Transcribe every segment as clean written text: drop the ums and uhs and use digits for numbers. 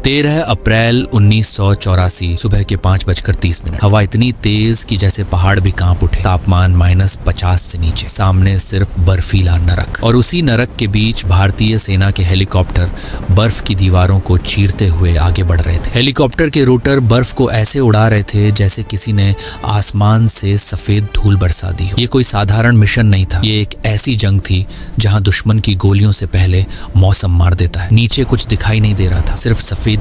13 अप्रैल 1984 सुबह के 5:30। हवा इतनी तेज कि जैसे पहाड़ भी कांप उठे। तापमान -50 से नीचे, सामने सिर्फ बर्फीला नरक, और उसी नरक के बीच भारतीय सेना के हेलीकॉप्टर बर्फ की दीवारों को चीरते हुए आगे बढ़ रहे थे। हेलीकॉप्टर के रोटर बर्फ को ऐसे उड़ा रहे थे जैसे किसी ने आसमान से सफेद धूल बरसा दी हो। ये कोई साधारण मिशन नहीं था, ये एक ऐसी जंग थी जहां दुश्मन की गोलियों से पहले मौसम मार देता है। नीचे कुछ दिखाई नहीं दे रहा था, सिर्फ सफेदी,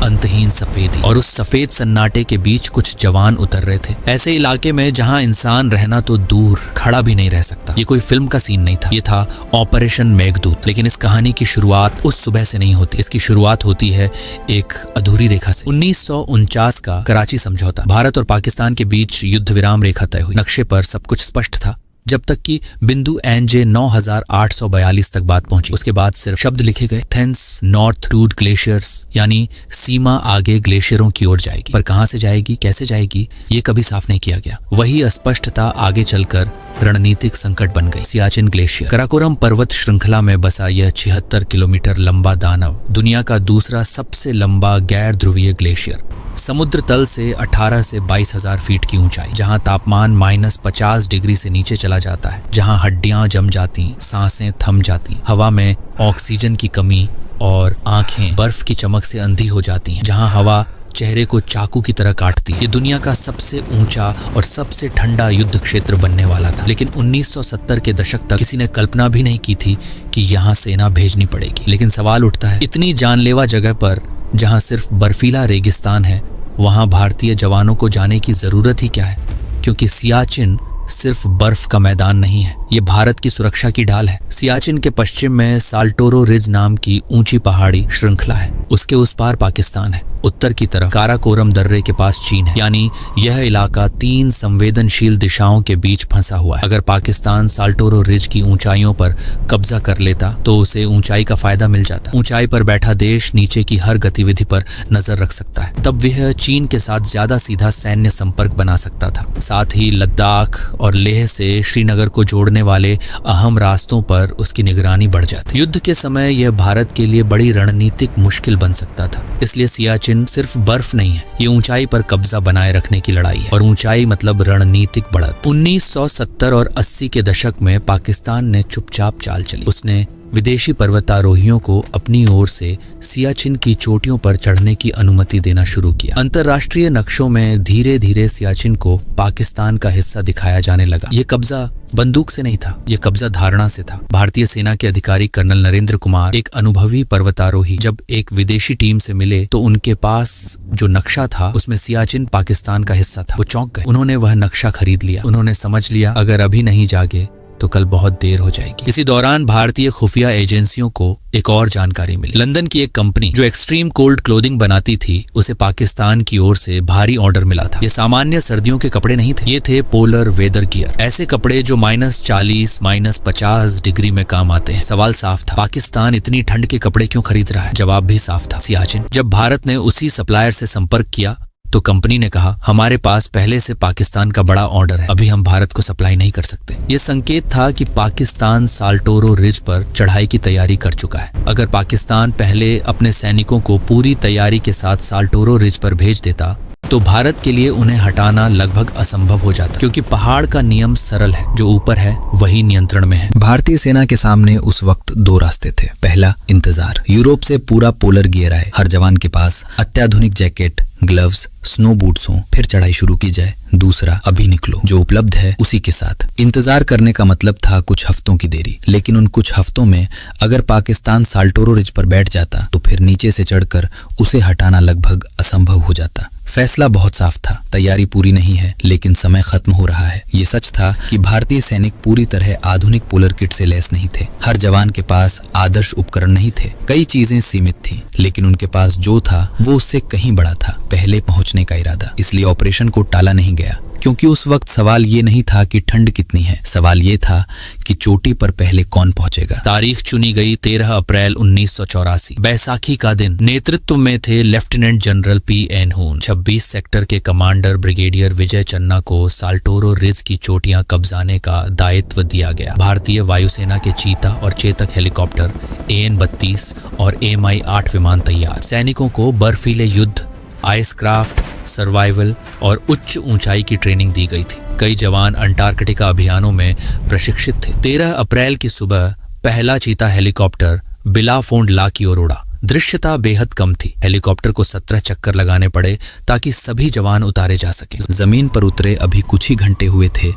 अंतहीन सफेदी, और उस सफेद सन्नाटे के बीच कुछ जवान उतर रहे थे, ऐसे इलाके में जहां इंसान रहना तो दूर, खड़ा भी नहीं रह सकता। ये कोई फिल्म का सीन नहीं था, ये था ऑपरेशन मेघदूत। लेकिन इस कहानी की शुरुआत उस सुबह से नहीं होती, इसकी शुरुआत होती है एक अधूरी रेखा से। 1949 का कराची समझौता, भारत और पाकिस्तान के बीच युद्ध विराम रेखा तय हुई। नक्शे पर सब कुछ स्पष्ट था, जब तक कि बिंदु NJ 9842 तक बात पहुंची। उसके बाद सिर्फ शब्द लिखे गए, थेंस नॉर्थ टू ग्लेशियर्स, यानी सीमा आगे ग्लेशियरों की ओर जाएगी। पर कहां से जाएगी, कैसे जाएगी, ये कभी साफ नहीं किया गया। वही अस्पष्टता आगे चलकर रणनीतिक संकट बन गई। सियाचिन ग्लेशियर, काराकोरम पर्वत श्रृंखला में बसा यह 76 किलोमीटर लंबा दानव, दुनिया का दूसरा सबसे लंबा गैर ध्रुवीय ग्लेशियर, समुद्र तल से 18 से 22,000 फीट की ऊंचाई, जहां तापमान -50 डिग्री से नीचे चला जाता है, जहां हड्डियां जम जाती, सांसें थम जाती, हवा में ऑक्सीजन की कमी और आंखें बर्फ की चमक से अंधी हो जाती हैं, जहां हवा चेहरे को चाकू की तरह काटती। ये दुनिया का सबसे ऊंचा और सबसे ठंडा युद्ध क्षेत्र बनने वाला था। लेकिन 1970 के दशक तक किसी ने कल्पना भी नहीं की थी कि यहाँ सेना भेजनी पड़ेगी। लेकिन सवाल उठता है, इतनी जानलेवा जगह पर जहाँ सिर्फ बर्फीला रेगिस्तान है, वहाँ भारतीय जवानों को जाने की जरूरत ही क्या है? क्योंकि सियाचिन सिर्फ बर्फ का मैदान नहीं है, ये भारत की सुरक्षा की ढाल है। सियाचिन के पश्चिम में साल्टोरो रिज नाम की ऊंची पहाड़ी श्रृंखला है, उसके उस पार पाकिस्तान है, उत्तर की तरफ काराकोरम दर्रे के पास चीन है। यानी यह इलाका 3 संवेदनशील दिशाओं के बीच फंसा हुआ है। अगर पाकिस्तान साल्टोरो रिज की ऊंचाइयों पर कब्जा कर लेता तो उसे ऊंचाई का फायदा मिल जाता। ऊंचाई पर बैठा देश नीचे की हर गतिविधि पर नजर रख सकता है। तब वह चीन के साथ ज्यादा सीधा सैन्य संपर्क बना सकता था। साथ ही लद्दाख और लेह से श्रीनगर को जोड़ने वाले अहम रास्तों पर उसकी निगरानी बढ़ जाती। युद्ध के समय यह भारत के लिए बड़ी रणनीतिक मुश्किल बन सकता था। इसलिए सियाचिन सिर्फ बर्फ नहीं है, ये ऊंचाई पर कब्जा बनाए रखने की लड़ाई है, और ऊंचाई मतलब रणनीतिक बढ़त। 1970 और 80 के दशक में पाकिस्तान ने चुपचाप चाल चली। उसने विदेशी पर्वतारोहियों को अपनी ओर से सियाचिन की चोटियों पर चढ़ने की अनुमति देना शुरू किया। अंतर्राष्ट्रीय नक्शों में धीरे धीरे सियाचिन को पाकिस्तान का हिस्सा दिखाया जाने लगा। ये कब्जा बंदूक से नहीं था, ये कब्जा धारणा से था। भारतीय सेना के अधिकारी कर्नल नरेंद्र कुमार, एक अनुभवी पर्वतारोही, जब एक विदेशी टीम से मिले तो उनके पास जो नक्शा था उसमें सियाचिन पाकिस्तान का हिस्सा था। वो चौंक गए। उन्होंने वह नक्शा खरीद लिया। उन्होंने समझ लिया, अगर अभी नहीं जागे तो कल बहुत देर हो जाएगी। इसी दौरान भारतीय खुफिया एजेंसियों को एक और जानकारी मिली। लंदन की एक कंपनी जो एक्सट्रीम कोल्ड क्लोथिंग बनाती थी, उसे पाकिस्तान की ओर से भारी ऑर्डर मिला था। ये सामान्य सर्दियों के कपड़े नहीं थे, ये थे पोलर वेदर गियर, ऐसे कपड़े जो -40, -50 डिग्री में काम आते हैं। सवाल साफ था, पाकिस्तान इतनी ठंड के कपड़े क्यों खरीद रहा है? जवाब भी साफ था, सियाचिन। जब भारत ने उसी सप्लायर से संपर्क किया तो कंपनी ने कहा, हमारे पास पहले से पाकिस्तान का बड़ा ऑर्डर है, अभी हम भारत को सप्लाई नहीं कर सकते। ये संकेत था कि पाकिस्तान साल्टोरो रिज पर चढ़ाई की तैयारी कर चुका है। अगर पाकिस्तान पहले अपने सैनिकों को पूरी तैयारी के साथ साल्टोरो रिज पर भेज देता तो भारत के लिए उन्हें हटाना लगभग असंभव हो जाता, क्योंकि पहाड़ का नियम सरल है, जो ऊपर है वही नियंत्रण में है। भारतीय सेना के सामने उस वक्त 2 रास्ते थे। पहला, इंतजार। यूरोप से पूरा पोलर गियर आए, हर जवान के पास अत्याधुनिक जैकेट, ग्लव्स, स्नो बूट्स हों, फिर चढ़ाई शुरू की जाए। दूसरा, अभी निकलो, जो उपलब्ध है उसी के साथ। इंतजार करने का मतलब था कुछ हफ्तों की देरी। लेकिन उन कुछ हफ्तों में अगर पाकिस्तान साल्टोरो रिज पर बैठ जाता तो फिर नीचे से चढ़कर उसे हटाना लगभग असंभव हो जाता। फैसला बहुत साफ था, तैयारी पूरी नहीं है लेकिन समय खत्म हो रहा है। ये सच था कि भारतीय सैनिक पूरी तरह आधुनिक पोलर किट से लैस नहीं थे। हर जवान के पास आदर्श उपकरण नहीं थे, कई चीजें सीमित थी, लेकिन उनके पास जो था वो उससे कहीं बड़ा था। पहले पहुंचने बचने का इरादा। इसलिए ऑपरेशन को टाला नहीं गया, क्योंकि उस वक्त सवाल ये नहीं था कि ठंड कितनी है, सवाल ये था कि चोटी पर पहले कौन पहुंचेगा। तारीख चुनी गई 13 अप्रैल 1984, बैसाखी का दिन। नेतृत्व में थे लेफ्टिनेंट जनरल P.N. हून। 26 सेक्टर के कमांडर ब्रिगेडियर विजय चन्ना को साल्टोरो रिज की चोटियां कब्जाने का दायित्व दिया गया। भारतीय वायुसेना के चीता और चेतक हेलीकॉप्टर AN-32 और MI-8 विमान तैयार। सैनिकों को बर्फीले युद्ध, आइसक्राफ्ट, सर्वाइवल और उच्च ऊंचाई की ट्रेनिंग दी गई थी। कई जवान अंटार्कटिका अभियानों में प्रशिक्षित थे। 13 अप्रैल की सुबह पहला चीता हेलीकॉप्टर बिलाफोंड ला की ओर उड़ा। दृश्यता बेहद कम थी। हेलीकॉप्टर को 17 चक्कर लगाने पड़े ताकि सभी जवान उतारे जा सके। जमीन पर उतरे अभी कुछ ही घंटे हुए थे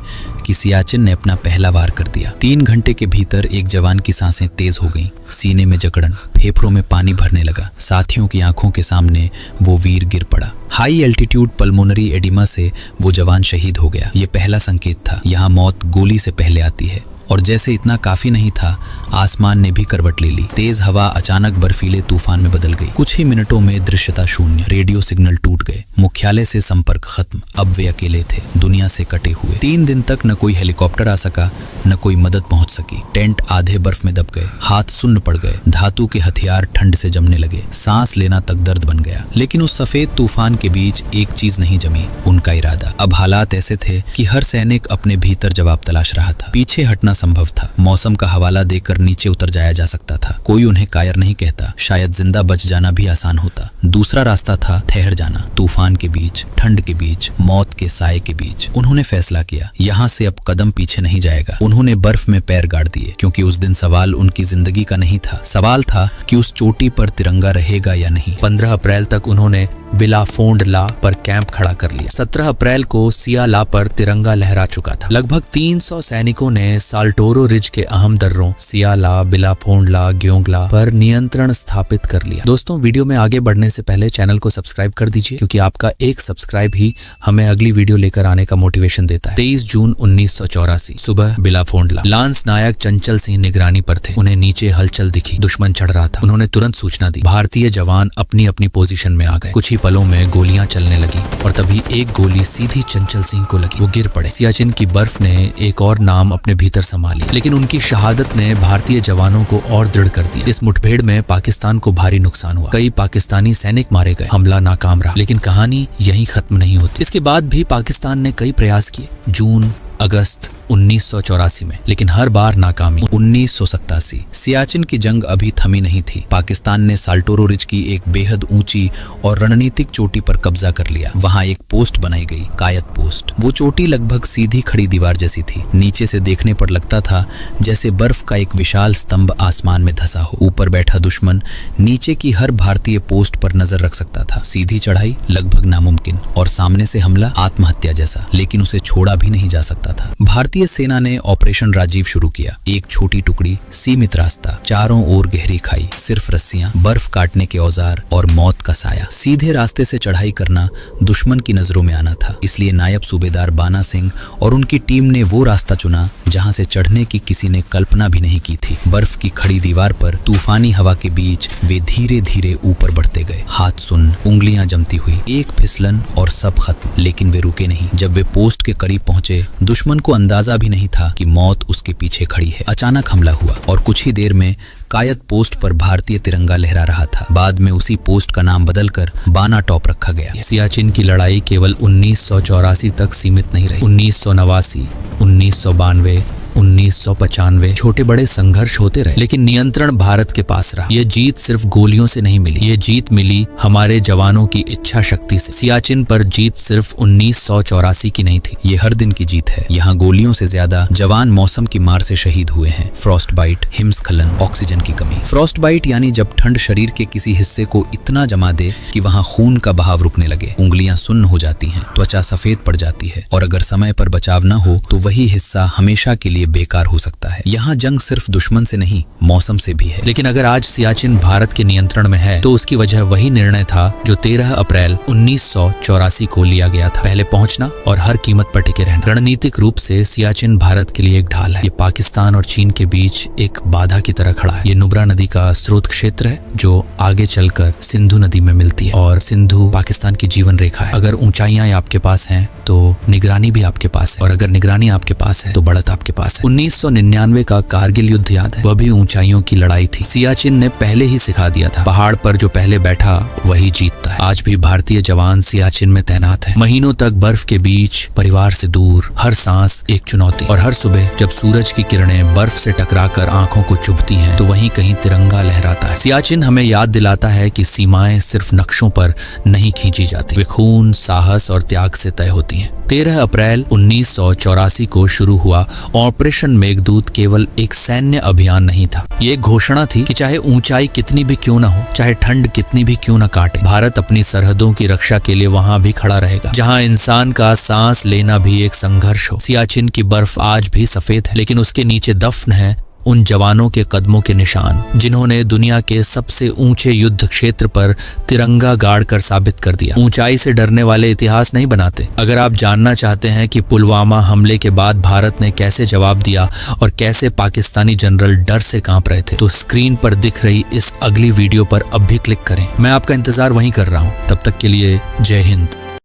कि सियाचिन ने अपना पहला वार कर दिया। 3 घंटे के भीतर एक जवान की सांसें तेज हो गईं, सीने में जकड़न, फेफड़ों में पानी भरने लगा। साथियों की आंखों के सामने वो वीर गिर पड़ा। हाई एल्टीट्यूड पल्मोनरी एडिमा से वो जवान शहीद हो गया। ये पहला संकेत था, यहाँ मौत गोली से पहले आती है। और जैसे इतना काफी नहीं था, आसमान ने भी करवट ले ली। तेज हवा अचानक बर्फीले तूफान में बदल गई। कुछ ही मिनटों में दृश्यता शून्य, रेडियो सिग्नल टूट गए, मुख्यालय से संपर्क खत्म। अब वे अकेले थे, दुनिया से कटे हुए। 3 दिन तक न कोई हेलीकॉप्टर आ सका, न कोई मदद पहुंच सकी। टेंट आधे बर्फ में दब गए, हाथ सुन्न पड़ गए, धातु के हथियार ठंड से जमने लगे, सांस लेना तक दर्द बन गया। लेकिन उस सफेद तूफान के बीच एक चीज नहीं जमी, उनका इरादा। अब हालात ऐसे थे कि हर सैनिक अपने भीतर जवाब तलाश रहा था। पीछे हटना संभव था, मौसम का हवाला देकर नीचे उतर जाया जा सकता था। कोई उन्हें कायर नहीं कहता, शायद जिंदा बच जाना भी आसान होता। दूसरा रास्ता था ठहर जाना, तूफान के बीच, ठंड के बीच, मौत के साए के बीच। उन्होंने फैसला किया, यहाँ से अब कदम पीछे नहीं जाएगा। उन्होंने बर्फ में पैर गाड़ दिए, क्योंकि उस दिन सवाल उनकी जिंदगी का नहीं था, सवाल था कि उस चोटी पर तिरंगा रहेगा या नहीं। 15 अप्रैल तक उन्होंने बिलाफोंड ला पर कैंप खड़ा कर लिया। 17 अप्रैल को सिया ला पर तिरंगा लहरा चुका था। लगभग 300 सैनिकों ने साल्टोरो रिज के अहम दर्रों सिया ला, बिलाफोंड ला, ग्योंगला पर नियंत्रण स्थापित कर लिया। दोस्तों, वीडियो में आगे बढ़ने से पहले चैनल को सब्सक्राइब कर दीजिए, क्योंकि आपका एक सब्सक्राइब ही हमें अगली वीडियो लेकर आने का मोटिवेशन देता है। 23 जून 1984 सुबह बिलाफोंड ला। लांस नायक चंचल सिंह निगरानी पर थे। उन्हें नीचे हलचल दिखी, दुश्मन चढ़ रहा था। उन्होंने तुरंत सूचना दी। भारतीय जवान अपनी अपनी पोजीशन में आ गए। कुछ ही पलों में गोलियां चलने लगी और तभी एक गोली सीधी चंचल सिंह को लगी। वो गिर पड़े। सियाचिन की बर्फ ने एक और नाम अपने भीतर समा लिया, लेकिन उनकी शहादत ने भारतीय जवानों को और दृढ़ कर दिया। इस मुठभेड़ में पाकिस्तान को भारी नुकसान हुआ। कई पाकिस्तानी सैनिक मारे गए। हमला नाकाम रहा, लेकिन कहानी यहीं खत्म नहीं होती। इसके बाद भी पाकिस्तान ने कई प्रयास किए, जून, अगस्त 1984 में, लेकिन हर बार नाकामी। 1987 सियाचिन की जंग अभी थमी नहीं थी। पाकिस्तान ने साल्टोरो रिज की एक बेहद ऊंची और रणनीतिक चोटी पर कब्जा कर लिया। वहां एक पोस्ट बनाई गई, कायत पोस्ट। वो चोटी लगभग सीधी खड़ी दीवार जैसी थी। नीचे से देखने पर लगता था जैसे बर्फ का एक विशाल स्तंभ आसमान में धंसा हो। ऊपर बैठा दुश्मन नीचे की हर भारतीय पोस्ट पर नजर रख सकता था। सीधी चढ़ाई लगभग नामुमकिन, और सामने से हमला आत्महत्या जैसा, लेकिन उसे छोड़ा भी नहीं जा सकता था। भारतीय सेना ने ऑपरेशन राजीव शुरू किया। एक छोटी टुकड़ी, सीमित रास्ता, चारों ओर गहरी खाई, सिर्फ रस्सियां, बर्फ काटने के औजार और मौत का साया। सीधे रास्ते से चढ़ाई करना दुश्मन की नजरों में आना था, इसलिए नायब सूबेदार बाना सिंह और उनकी टीम ने वो रास्ता चुना जहां से चढ़ने की किसी ने कल्पना भी नहीं की थी। बर्फ की खड़ी दीवार पर तूफानी हवा के बीच वे धीरे धीरे ऊपर बढ़ते गए। हाथ सुन्न, उंगलियां जमती हुई, एक फिसलन और सब खत्म। लेकिन वे रुके नहीं। जब वे पोस्ट के करीब पहुंचे, दुश्मन को अंदाजा भी नहीं था कि मौत उसके पीछे खड़ी है। अचानक हमला हुआ और कुछ ही देर में कायत पोस्ट पर भारतीय तिरंगा लहरा रहा था। बाद में उसी पोस्ट का नाम बदलकर बाना टॉप रखा गया। सियाचिन की लड़ाई केवल 1984 तक सीमित नहीं रही। 1989, 1992, 1995 छोटे बड़े संघर्ष होते रहे, लेकिन नियंत्रण भारत के पास रहा। ये जीत सिर्फ गोलियों से नहीं मिली, ये जीत मिली हमारे जवानों की इच्छा शक्ति से। सियाचिन पर जीत सिर्फ 1984 की नहीं थी, ये हर दिन की जीत है। यहाँ गोलियों से ज्यादा जवान मौसम की मार से शहीद हुए हैं। फ्रॉस्ट बाइट, हिमस्खलन, ऑक्सीजन की कमी। फ्रॉस्ट बाइट यानी जब ठंड शरीर के किसी हिस्से को इतना जमा दे कि वहाँ खून का बहाव रुकने लगे, उंगलियां सुन्न हो जाती हैं, त्वचा सफेद पड़ जाती है, और अगर समय पर बचाव न हो तो वही हिस्सा हमेशा के लिए लिए बेकार हो सकता है। यहाँ जंग सिर्फ दुश्मन से नहीं, मौसम से भी है। लेकिन अगर आज सियाचिन भारत के नियंत्रण में है तो उसकी वजह वही निर्णय था जो 13 अप्रैल 1984 को लिया गया था, पहले पहुंचना और हर कीमत पर टिके रहना। रणनीतिक रूप से सियाचिन भारत के लिए एक ढाल है। ये पाकिस्तान और चीन के बीच एक बाधा की तरह खड़ा है। ये नुब्रा नदी का स्रोत क्षेत्र है जो आगे चलकर सिंधु नदी में मिलती है और सिंधु पाकिस्तान की जीवन रेखा है। अगर ऊंचाइयां आपके पास हैं तो निगरानी भी आपके पास है, और अगर निगरानी आपके पास है तो बढ़त आपके पास है। 1999 का कारगिल युद्ध याद है, वह भी ऊंचाइयों की लड़ाई थी। सियाचिन ने पहले ही सिखा दिया था, पहाड़ पर जो पहले बैठा वही जीतता है। आज भी भारतीय जवान सियाचिन में तैनात है। महीनों तक बर्फ के बीच, परिवार से दूर, हर सांस एक चुनौती। और हर सुबह जब सूरज की किरणें बर्फ से टकराकर आंखों को चुभती हैं तो वहीं कहीं तिरंगा लहराता है। सियाचिन हमें याद दिलाता है कि सीमाएं सिर्फ नक्शों पर नहीं खींची जाती, वे खून, साहस और त्याग से तय होती हैं। 13 अप्रैल 1984 को शुरू हुआ ऑपरेशन मेघदूत केवल एक सैन्य अभियान नहीं था, ये एक घोषणा थी कि चाहे ऊंचाई कितनी भी क्यों ना हो, चाहे ठंड कितनी भी क्यों ना काटे, भारत अपनी सरहदों की रक्षा के लिए वहां भी खड़ा रहेगा, जहां इंसान का सांस लेना भी एक संघर्ष हो। सियाचिन की बर्फ आज भी सफेद है, लेकिन उसके नीचे दफन है उन जवानों के कदमों के निशान जिन्होंने दुनिया के सबसे ऊंचे युद्ध क्षेत्र पर तिरंगा गाड़ कर साबित कर दिया। ऊंचाई से डरने वाले इतिहास नहीं बनाते। अगर आप जानना चाहते हैं कि पुलवामा हमले के बाद भारत ने कैसे जवाब दिया और कैसे पाकिस्तानी जनरल डर से कांप रहे थे, तो स्क्रीन पर दिख रही इस अगली वीडियो पर अब भी क्लिक करें। मैं आपका इंतजार वहीं कर रहा हूं। तब तक के लिए जय हिंद।